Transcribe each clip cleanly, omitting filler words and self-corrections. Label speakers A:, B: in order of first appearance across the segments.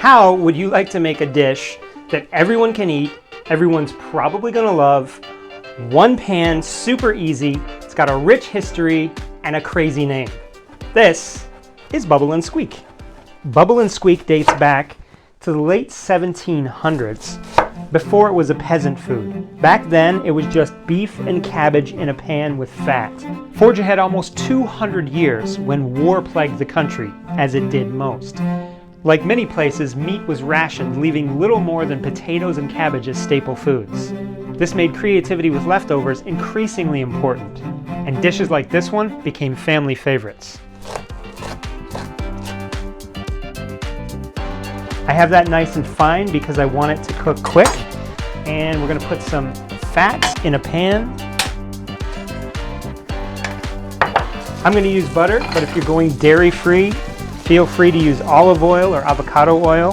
A: How would you like to make a dish that everyone can eat, everyone's probably gonna love, one pan, super easy, it's got a rich history and a crazy name? This is Bubble and Squeak. Bubble and Squeak dates back to the late 1700s, before it was a peasant food. Back then, it was just beef and cabbage in a pan with fat. Forge ahead almost 200 years when war plagued the country, as it did most. Like many places, meat was rationed, leaving little more than potatoes and cabbage as staple foods. This made creativity with leftovers increasingly important, and dishes like this one became family favorites. I have that nice and fine because I want it to cook quick, and we're going to put some fat in a pan. I'm going to use butter, but if you're going dairy-free, feel free to use olive oil or avocado oil.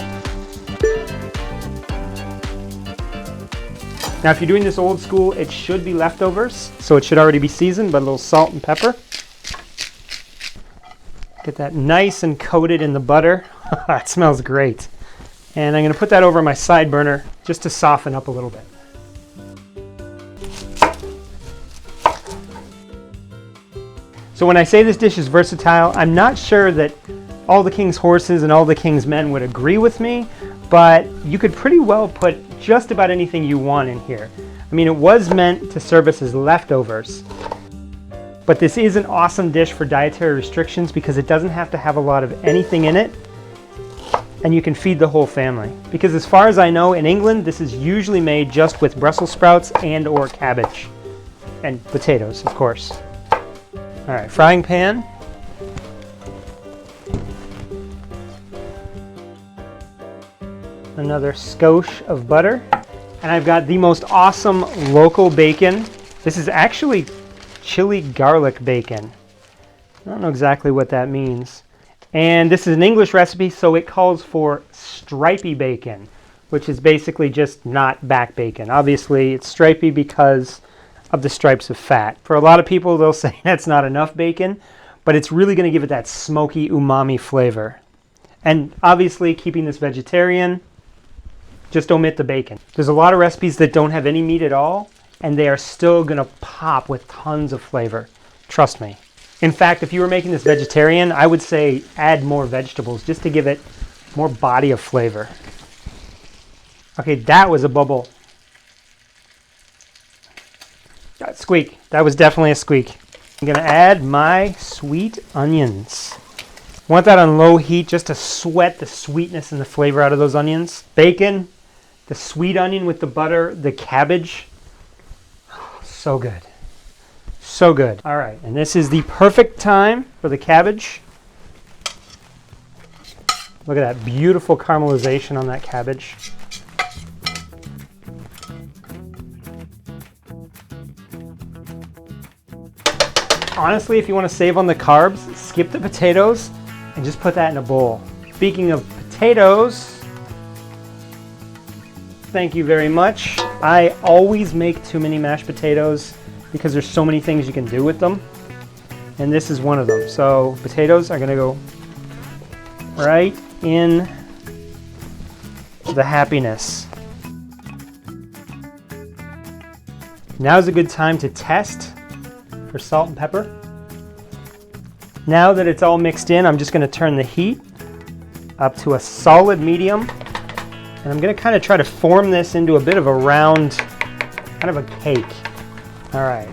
A: Now if you're doing this old school, it should be leftovers, so it should already be seasoned, but a little salt and pepper. Get that nice and coated in the butter. It smells great. And I'm going to put that over my side burner just to soften up a little bit. So when I say this dish is versatile, I'm not sure that all the king's horses and all the king's men would agree with me, but you could pretty well put just about anything you want in here. I mean, it was meant to serve us as leftovers, but this is an awesome dish for dietary restrictions because it doesn't have to have a lot of anything in it, and you can feed the whole family. Because as far as I know, in England, this is usually made just with Brussels sprouts and or cabbage, and potatoes, of course. All right, frying pan. Another skosh of butter, and I've got the most awesome local bacon. This is actually chili garlic bacon. I don't know exactly what that means. And this is an English recipe, so it calls for stripy bacon, which is basically just not back bacon. Obviously, it's stripy because of the stripes of fat. For a lot of people, they'll say that's not enough bacon, but it's really going to give it that smoky umami flavor. And obviously, keeping this vegetarian, just omit the bacon. There's a lot of recipes that don't have any meat at all, and they are still gonna pop with tons of flavor. Trust me. In fact, if you were making this vegetarian, I would say add more vegetables just to give it more body of flavor. Okay, that was a bubble. Squeak. That was definitely a squeak. I'm gonna add my sweet onions. Want that on low heat just to sweat the sweetness and the flavor out of those onions. Bacon, the sweet onion with the butter, the cabbage. Oh, so good. So good. All right, and this is the perfect time for the cabbage. Look at that beautiful caramelization on that cabbage. Honestly, if you want to save on the carbs, skip the potatoes and just put that in a bowl. Speaking of potatoes, thank you very much. I always make too many mashed potatoes because there's so many things you can do with them, and this is one of them. So potatoes are gonna go right in the happiness. Now's a good time to test for salt and pepper. Now that it's all mixed in, I'm just going to turn the heat up to a solid medium, and I'm going to kind of try to form this into a bit of a round, kind of a cake. All right,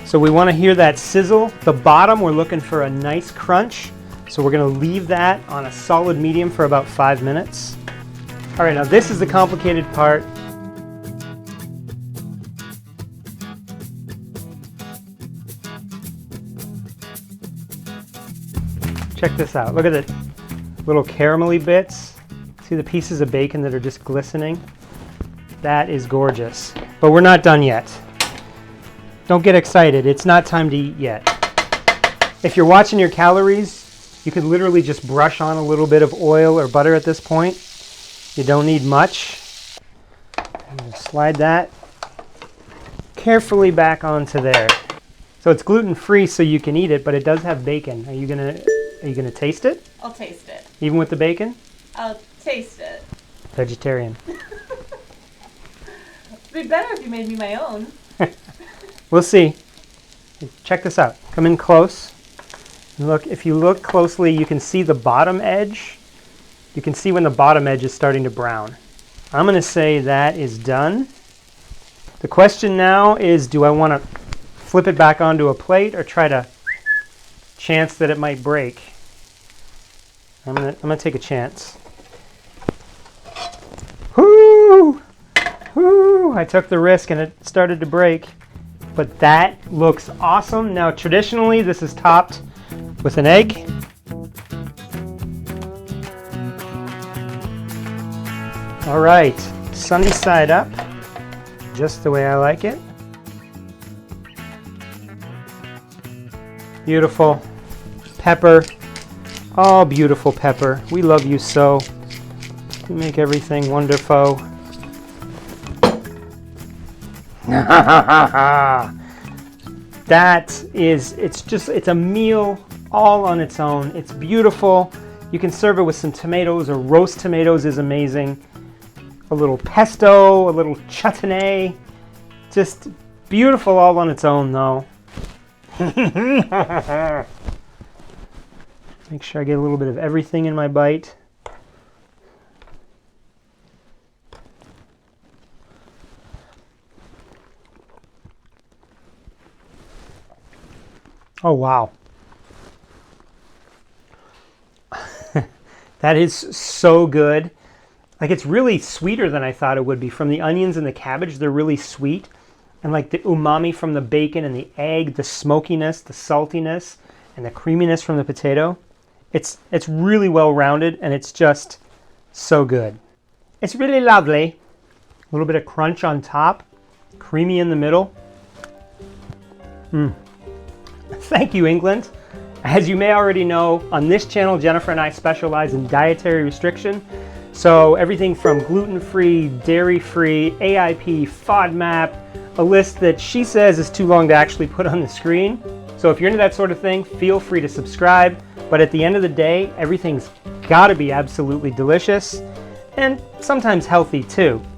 A: so we want to hear that sizzle. The bottom, we're looking for a nice crunch, so we're going to leave that on a solid medium for about 5 minutes. All right, now this is the complicated part. Check this out. Look at the little caramelly bits. See the pieces of bacon that are just glistening? That is gorgeous. But we're not done yet. Don't get excited. It's not time to eat yet. If you're watching your calories, you could literally just brush on a little bit of oil or butter at this point. You don't need much. I'm going to slide that carefully back onto there. So it's gluten-free, so you can eat it, but it does have bacon. Are you gonna taste it?
B: I'll taste it.
A: Even with the bacon?
B: I'll Taste it.
A: Vegetarian.
B: It'd be better if you made me my own.
A: We'll see. Check this out. Come in close. Look, if you look closely, you can see the bottom edge. You can see when the bottom edge is starting to brown. I'm going to say that is done. The question now is, do I want to flip it back onto a plate or try to chance that it might break? I'm gonna take a chance. Whoo! Whoo! I took the risk and it started to break. But that looks awesome. Now, traditionally, this is topped with an egg. All right, sunny side up, just the way I like it. Beautiful. Pepper. Oh, beautiful pepper. We love you so. You make everything wonderful. It's a meal all on its own. It's beautiful. You can serve it with some tomatoes, or roast tomatoes is amazing. A little pesto, a little chutney. Just beautiful all on its own though. Make sure I get a little bit of everything in my bite. Oh, wow. That is so good. Like, it's really sweeter than I thought it would be. From the onions and the cabbage, they're really sweet. And like the umami from the bacon and the egg, the smokiness, the saltiness, and the creaminess from the potato. It's really well rounded, and it's just so good. It's really lovely. A little bit of crunch on top, creamy in the middle. Thank you, England. As you may already know, on this channel, Jennifer and I specialize in dietary restriction. So everything from gluten-free, dairy-free, AIP, FODMAP, a list that she says is too long to actually put on the screen. So if you're into that sort of thing, feel free to subscribe. But at the end of the day, everything's gotta be absolutely delicious and sometimes healthy too.